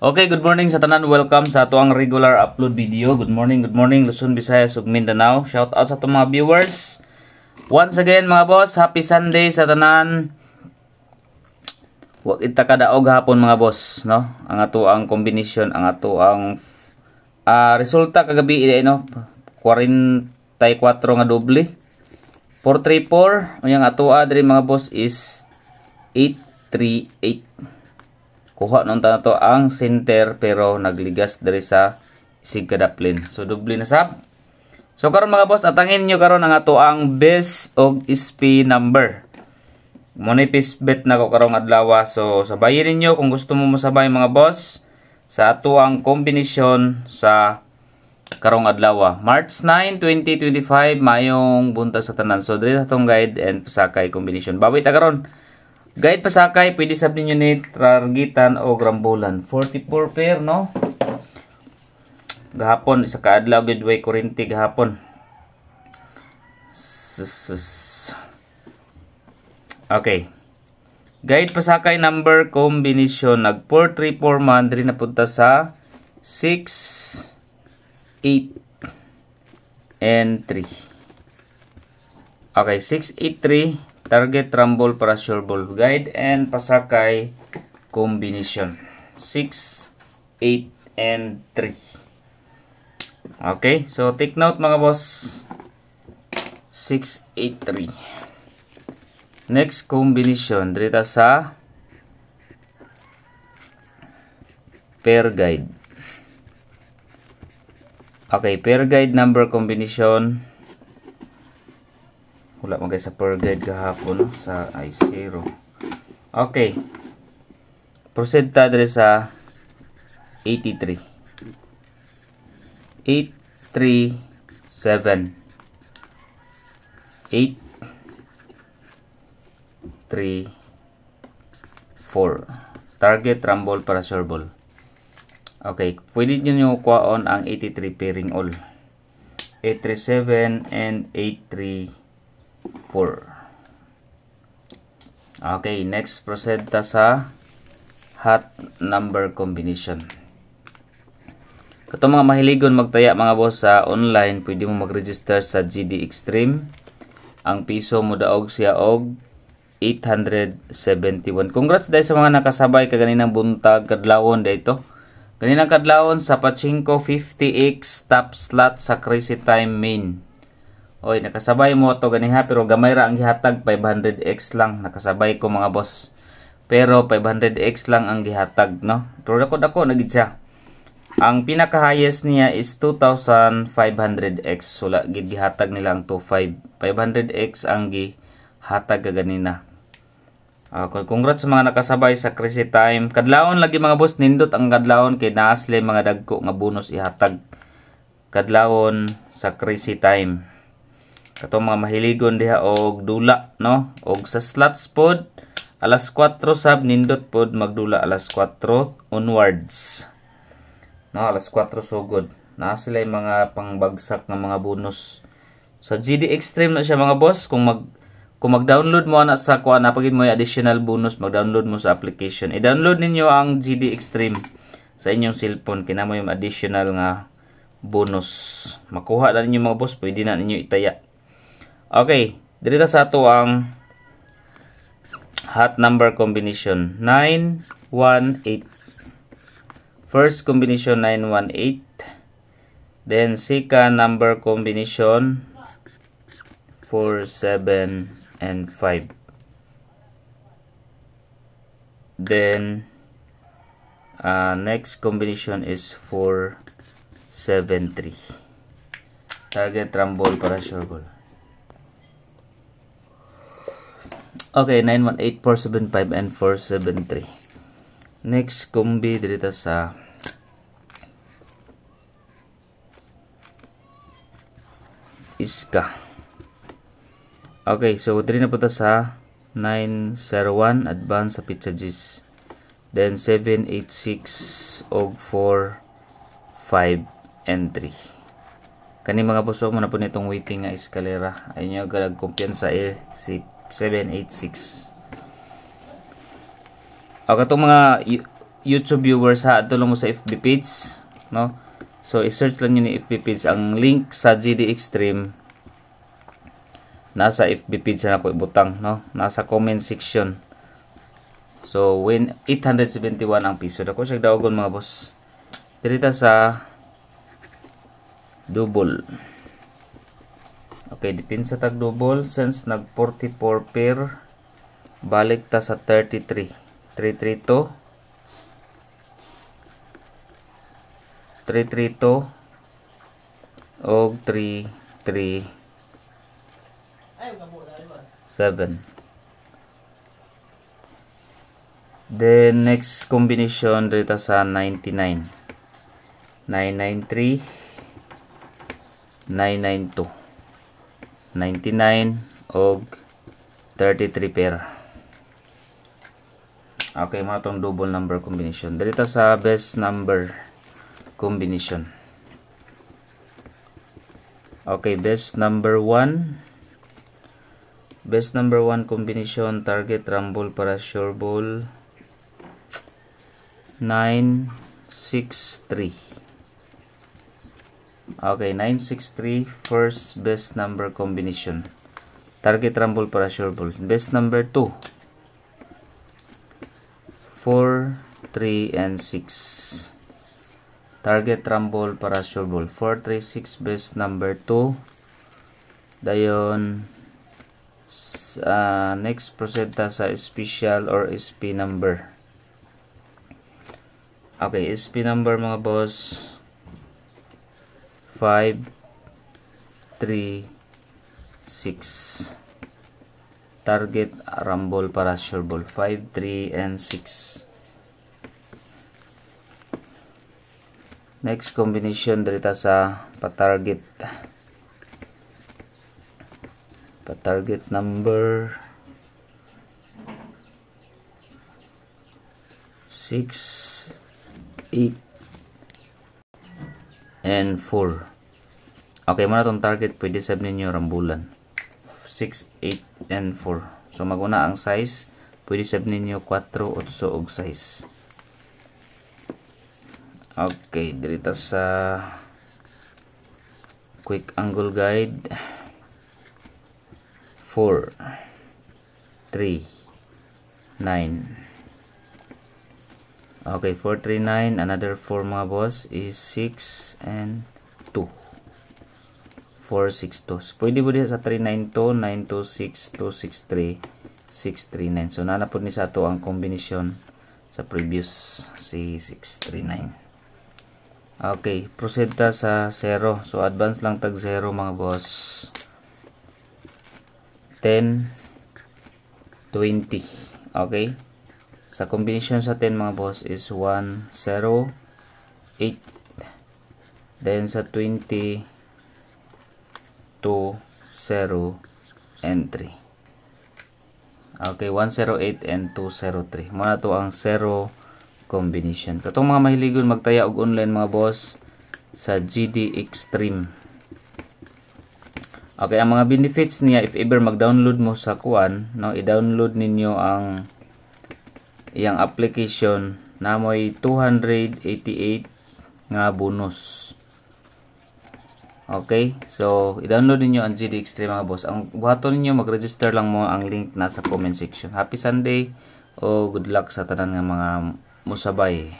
Okay, good morning sa tanan. Welcome sa atuang regular upload video. Good morning, Luzon, Visayas, ug Mindanao. Shout out sa atong mga viewers. Once again, mga boss, happy Sunday sa tanan. Wa kita kadaog hapon mga boss, no? Ang atuang combination, ang atuang resulta kagabi no. 44 nga doble. 434, ang atua diri mga boss is 838. Kuha nun ta to ang center pero nagligas diri sa isig kadaplin. So doble na sab. So karon mga boss, atangin nyo karon ang ato ang best og SP number. Monipis bet na ko karong adlaw. So sabayin ninyo kung gusto mo mosabay mga boss sa ato ang kombinasyon sa karong adlaw. March 9, 2025 mayong buntag sa tanan. So diri atong guide and pasakay combination. Bawi ta karon. Guide pasakay, pwede sab ninyo ni targetan o rambulan. 44 pair, no? Gahapon, isa ka adlaw, midway kurinti gahapon. Okay. Guide pasakay number combination. Nag 434 man, diri na punta sa 6, 8, and 3. Okay, 683. Target, rumble, para sure ball. Guide and pasakay combination. 6, 8, and 3. Okay, so take note mga boss. 6, 8, 3. Next combination. Dito sa pair guide. Okay, pair guide number combination. Wala mo guys sa per guide kahapon, no? Sa I0. Okay. Proceed ta diri sa 83. 8, 3, 7. 8, 3, 4. Target, rumble, para sure ball. Okay. Pwede nyo kuhaon ang 83 pairing all. 837 and 834. Okay, next proceed ta sa hot number combination. Kato mga mahiligon magtaya mga boss sa online, pwede mo mag-register sa GD Extreme. Ang piso mo daog siya og 871. Congrats dahil sa mga nakasabay kaganinang buntag kadlawon dito. Kaninang kadlawon sa Pachinko 50x top slot sa Crazy Time main. Oy, nakasabay mo to ganiha pero gamay ra ang gihatag, 500x lang nakasabay ko mga boss. Pero 500x lang ang gihatag, no? Pero dako nagid siya. Ang pinaka highest niya is 2500x. Wala gid gihatag nila ang 25. 500x ang gihatag ganina. Congrats sa mga nakasabay sa Crazy Time. Kadlawon lagi mga boss, nindot ang kadlawon kay naasle mga dagko nga bonus ihatag. Kadlawon sa Crazy Time. Kato mga mahiligon diha og dula, no? Og sa slots pod alas 4 sab nindot pod magdula alas 4 onwards. No, alas 4 sugod. Naa sila yung mga pangbagsak ng mga bonus. Sa GD Extreme na siya mga boss. Kung mag-download mo na sa kuha, napagin mo yung additional bonus, mag-download mo sa application. I-download ninyo ang GD Extreme sa inyong cellphone. Kina mo yung additional nga bonus. Makuha na ninyo mga boss, pwede na ninyo itaya. Okay, dito sa ato ang hot number combination 918. First combination 918. Then second number combination 4, 7, and 5. Then next combination is 4, 7, 3. Target, rumble, para sure ball. Okay, 918, 475, and 473. Next combi dito sa Iska. Okay, so dito na po ta sa 901 advance sa pizza G's. Then 786 og 4, 5, and 3. Kani mga boso mo na po nitong waiting nga eskalera. Ayun yung galag kumpiyansa si 786. O katong mga YouTube viewers ha, adto lang mo sa FB page, no? So i-search lang niyo ni FB page. Ang link sa GD Extreme nasa FB page na ako ibutang, no? Nasa comment section. So when 871 ang piso, dako siya daogon mga boss. Dirita sa double. Okay, dipin sa tag double since nag 44 pair, balik ta sa 33. 332 og 337. Then next combination dito sa 99. 993 992 99 og 33 pair. Okay, mga itong double number combination. Dito sa best number combination. Okay, best number 1. Best number 1 combination, target rumble para sure ball 963. Okay, 963 first best number combination. Target rumble para sure ball. Best number 2. 4, 3, and 6. Target rumble para sure ball. 4, 3, 6 best number 2. Dayon next proceed ta sa special or SP number. Okay, SP number mga boss 5, 3, 6. Target rumble para sure ball 5, 3, and 6. Next combination dito sa patarget number 6, 8, and 4. Okay, muna itong target, pwede sabihin ninyo rambulan 6, 8, and 4. So maguna ang size, pwede sabihin ninyo 4, 8, og 6. Okay, dito sa quick angle guide 4, 3, 9. Okay, 4, 3, 9. Another 4 mga boss is 6 and 2. 4, 6, 2. So, pwede po din sa 392, 926, 263, 639. So nanapod ni sa ato ang combination sa previous si 639. Okay, proceed ta sa 0. So advance lang tag 0 mga boss. 10, 20. Okay. Sa combination sa 10 mga boss is 1, 0, 8. Then sa 20, 2, 0, and 3. Okay, 108 and 203. Muna to ang 0 combination. Katong mga mahiligon magtaya og online mga boss sa GD Extreme. Okay, ang mga benefits niya if ever mag-download mo sa kuan, no, i-download ninyo ang iyang application na may 288 nga bonus. Okay, so i-download niyo ang GD Extreme mga boss. Ang buhaton niyo mag-register lang mo ang link nasa comment section. Happy Sunday o good luck sa tanan nga mga musabay.